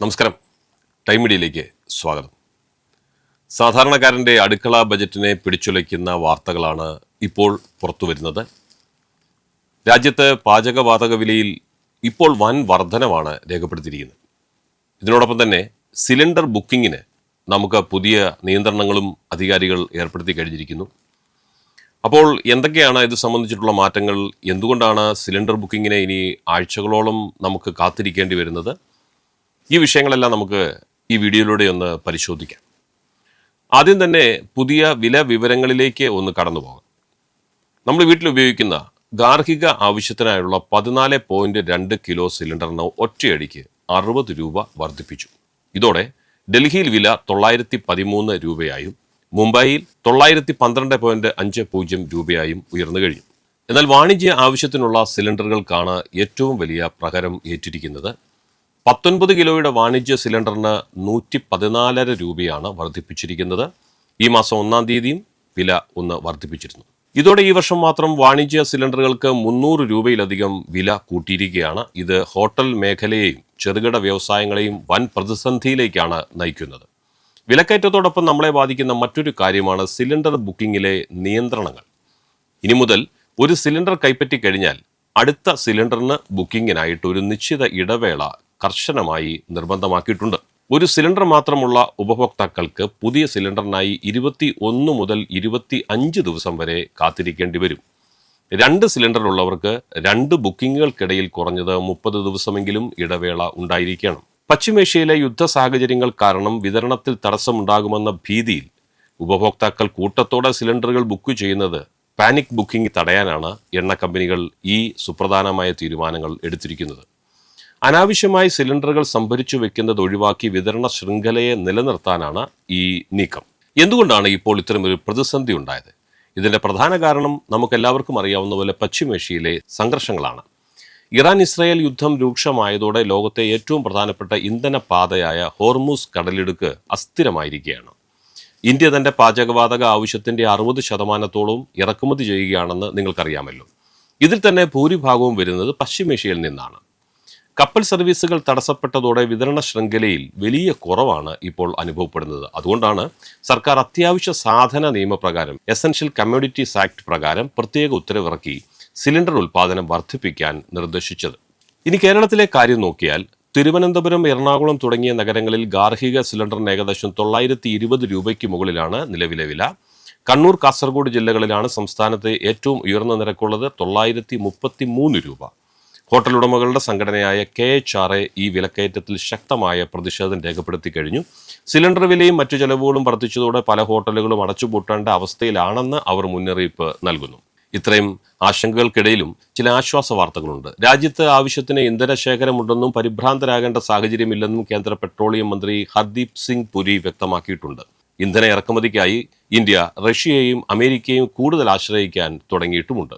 നമസ്കാരം. ടൈം മീഡിയയിലേക്ക് സ്വാഗതം. സാധാരണക്കാരൻ്റെ അടുക്കള ബജറ്റിനെ പിടിച്ചുലയ്ക്കുന്ന വാർത്തകളാണ് ഇപ്പോൾ പുറത്തു വരുന്നത്. രാജ്യത്ത് പാചകവാതക വിലയിൽ ഇപ്പോൾ വൻ വർധനവാണ് രേഖപ്പെടുത്തിയിരിക്കുന്നത്. ഇതിനോടൊപ്പം തന്നെ സിലിണ്ടർ ബുക്കിങ്ങിന് നമുക്ക് പുതിയ നിയന്ത്രണങ്ങളും അധികാരികൾ ഏർപ്പെടുത്തി കഴിഞ്ഞിരിക്കുന്നു. അപ്പോൾ എന്തൊക്കെയാണ് ഇത് സംബന്ധിച്ചിട്ടുള്ള മാറ്റങ്ങൾ? എന്തുകൊണ്ടാണ് സിലിണ്ടർ ബുക്കിങ്ങിനെ ഇനി ആഴ്ചകളോളം നമുക്ക് കാത്തിരിക്കേണ്ടി വരുന്നത്? ഈ വിഷയങ്ങളെല്ലാം നമുക്ക് ഈ വീഡിയോയിലൂടെ ഒന്ന് പരിശോധിക്കാം. ആദ്യം തന്നെ പുതിയ വില വിവരങ്ങളിലേക്ക് ഒന്ന് കടന്നു പോകാം. നമ്മൾ വീട്ടിൽ ഉപയോഗിക്കുന്ന ഗാർഹിക ആവശ്യത്തിനായുള്ള 14.2 കിലോ സിലിണ്ടറിന് ഒറ്റയടിക്ക് 60 രൂപ വർദ്ധിപ്പിച്ചു. ഇതോടെ ഡൽഹിയിൽ വില 913 രൂപയായും മുംബൈയിൽ 912.50 രൂപയായും ഉയർന്നു കഴിഞ്ഞു. എന്നാൽ വാണിജ്യ ആവശ്യത്തിനുള്ള സിലിണ്ടറുകൾക്കാണ് ഏറ്റവും വലിയ പ്രഹരം ഏറ്റിരിക്കുന്നത്. 19 കിലോയുടെ വാണിജ്യ സിലിണ്ടറിന് 114 രൂപയാണ് വർദ്ധിപ്പിച്ചിരിക്കുന്നത്. ഈ മാസം 1-ാം തീയതിയും വില ഒന്ന് വർദ്ധിപ്പിച്ചിരുന്നു. ഇതോടെ ഈ വർഷം മാത്രം വാണിജ്യ സിലിണ്ടറുകൾക്ക് 300 രൂപയിലധികം വില കൂട്ടിയിരിക്കുകയാണ്. ഇത് ഹോട്ടൽ മേഖലയെയും ചെറുകിട വ്യവസായങ്ങളെയും വൻ പ്രതിസന്ധിയിലേക്കാണ് നയിക്കുന്നത്. വിലക്കയറ്റത്തോടൊപ്പം നമ്മളെ ബാധിക്കുന്ന മറ്റൊരു കാര്യമാണ് സിലിണ്ടർ ബുക്കിങ്ങിലെ നിയന്ത്രണങ്ങൾ. ഇനി മുതൽ ഒരു സിലിണ്ടർ കൈപ്പറ്റി കഴിഞ്ഞാൽ അടുത്ത സിലിണ്ടറിന് ബുക്കിങ്ങിനായിട്ട് ഒരു നിശ്ചിത ഇടവേള കർശനമായി നിർബന്ധമാക്കിയിട്ടുണ്ട്. ഒരു സിലിണ്ടർ മാത്രമുള്ള ഉപഭോക്താക്കൾക്ക് പുതിയ സിലിണ്ടറിനായി 21 മുതൽ 25 ദിവസം വരെ കാത്തിരിക്കേണ്ടി വരും. 2 സിലിണ്ടർ ഉള്ളവർക്ക് 2 ബുക്കിങ്ങുകൾക്കിടയിൽ കുറഞ്ഞത് 30 ദിവസമെങ്കിലും ഇടവേള ഉണ്ടായിരിക്കണം. പശ്ചിമേഷ്യയിലെ യുദ്ധ സാഹചര്യങ്ങൾ കാരണം വിതരണത്തിൽ തടസ്സമുണ്ടാകുമെന്ന ഭീതിയിൽ ഉപഭോക്താക്കൾ കൂട്ടത്തോടെ സിലിണ്ടറുകൾ ബുക്ക് ചെയ്യുന്നത് പാനിക് ബുക്കിംഗ് തടയാനാണ് എണ്ണ കമ്പനികൾ ഈ സുപ്രധാനമായ തീരുമാനങ്ങൾ എടുത്തിരിക്കുന്നത്. അനാവശ്യമായി സിലിണ്ടറുകൾ സംഭരിച്ചു വെക്കുന്നത് ഒഴിവാക്കി വിതരണ ശൃംഖലയെ നിലനിർത്താനാണ് ഈ നീക്കം. എന്തുകൊണ്ടാണ് ഇപ്പോൾ ഇത്തരമൊരു പ്രതിസന്ധി ഉണ്ടായത്? ഇതിന്റെ പ്രധാന കാരണം നമുക്കെല്ലാവർക്കും അറിയാവുന്ന പോലെ പശ്ചിമേഷ്യയിലെ സംഘർഷങ്ങളാണ്. ഇറാൻ-ഇസ്രായേൽ യുദ്ധം രൂക്ഷമായതോടെ ലോകത്തെ ഏറ്റവും പ്രധാനപ്പെട്ട ഇന്ധന പാതയായ ഹോർമൂസ് കടലിടുക്ക് അസ്ഥിരമായിരിക്കുകയാണ്. ഇന്ത്യ തന്റെ പാചകവാതക ആവശ്യത്തിന്റെ 60% ഇറക്കുമതി ചെയ്യുകയാണെന്ന് നിങ്ങൾക്കറിയാമല്ലോ. ഇതിൽ തന്നെ ഭൂരിഭാഗവും വരുന്നത് പശ്ചിമേഷ്യയിൽ നിന്നാണ്. കപ്പൽ സർവീസുകൾ തടസ്സപ്പെട്ടതോടെ വിതരണ ശൃംഖലയിൽ വലിയ കുറവാണ് ഇപ്പോൾ അനുഭവപ്പെടുന്നത്. അതുകൊണ്ടാണ് സർക്കാർ അത്യാവശ്യ സാധന നിയമപ്രകാരം എസൻഷ്യൽ കമ്മോഡിറ്റീസ് ആക്ട് പ്രകാരം പ്രത്യേക ഉത്തരവിറക്കി സിലിണ്ടർ ഉൽപ്പാദനം വർദ്ധിപ്പിക്കാൻ നിർദ്ദേശിച്ചത്. ഇനി കേരളത്തിലെ കാര്യം നോക്കിയാൽ തിരുവനന്തപുരം, എറണാകുളം തുടങ്ങിയ നഗരങ്ങളിൽ ഗാർഹിക സിലിണ്ടറിന് ഏകദേശം 920 രൂപയ്ക്ക് മുകളിലാണ് നിലവിലെ വില. കണ്ണൂർ, കാസർഗോഡ് ജില്ലകളിലാണ് സംസ്ഥാനത്തെ ഏറ്റവും ഉയർന്ന നിരക്കുള്ളത്, 933 രൂപ. ഹോട്ടൽ ഉടമകളുടെ സംഘടനയായ KHRA ഈ വിലക്കയറ്റത്തിൽ ശക്തമായ പ്രതിഷേധം രേഖപ്പെടുത്തി കഴിഞ്ഞു. സിലിണ്ടർ വിലയും മറ്റു ചെലവുകളും വർദ്ധിച്ചതോടെ പല ഹോട്ടലുകളും അടച്ചുപൂട്ടേണ്ട അവസ്ഥയിലാണെന്ന് അവർ മുന്നറിയിപ്പ് നൽകുന്നു. ഇത്രയും ആശങ്കകൾക്കിടയിലും ചില ആശ്വാസ വാർത്തകളുണ്ട്. രാജ്യത്ത് ആവശ്യത്തിന് ഇന്ധനശേഖരമുണ്ടെന്നും പരിഭ്രാന്തരാകേണ്ട സാഹചര്യമില്ലെന്നും കേന്ദ്ര പെട്രോളിയം മന്ത്രി ഹർദീപ് സിംഗ് പുരി വ്യക്തമാക്കിയിട്ടുണ്ട്. ഇന്ധന ഇറക്കുമതിക്കായി ഇന്ത്യ റഷ്യയെയും അമേരിക്കയെയും കൂടുതൽ ആശ്രയിക്കാൻ തുടങ്ങിയിട്ടുമുണ്ട്.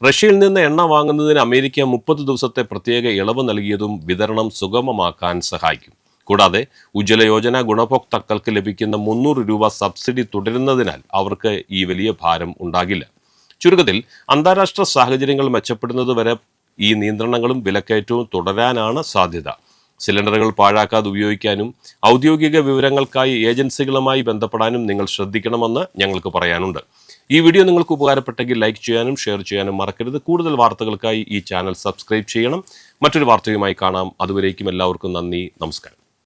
റഷ്യയിൽ നിന്ന് എണ്ണ വാങ്ങുന്നതിന് അമേരിക്ക 30 ദിവസത്തെ പ്രത്യേക ഇളവ് നൽകിയതും വിതരണം സുഗമമാക്കാൻ സഹായിക്കും. കൂടാതെ ഉജ്ജ്വല യോജന ഗുണഭോക്താക്കൾക്ക് ലഭിക്കുന്ന 300 രൂപ സബ്സിഡി തുടരുന്നതിനാൽ അവർക്ക് ഈ വലിയ ഭാരം ഉണ്ടാകില്ല. ചുരുക്കത്തിൽ അന്താരാഷ്ട്ര സാഹചര്യങ്ങൾ മെച്ചപ്പെടുന്നതുവരെ ഈ നിയന്ത്രണങ്ങളും വിലക്കയറ്റവും തുടരാനാണ് സാധ്യത. സിലിണ്ടറുകൾ പാഴാക്കാതെ ഉപയോഗിക്കാനും ഔദ്യോഗിക വിവരങ്ങൾക്കായി ഏജൻസികളുമായി ബന്ധപ്പെടാനും നിങ്ങൾ ശ്രദ്ധിക്കണമെന്ന് ഞങ്ങൾക്ക് പറയാനുണ്ട്. ഈ വീഡിയോ നിങ്ങൾക്ക് ഉപകാരപ്പെട്ടെങ്കിൽ ലൈക്ക് ചെയ്യാനും ഷെയർ ചെയ്യാനും മറക്കരുത്. കൂടുതൽ വാർത്തകൾക്കായി ഈ ചാനൽ സബ്സ്ക്രൈബ് ചെയ്യണം. മറ്റൊരു വാർത്തയുമായി കാണാം. അതുവരേക്കും എല്ലാവർക്കും നന്ദി, നമസ്കാരം.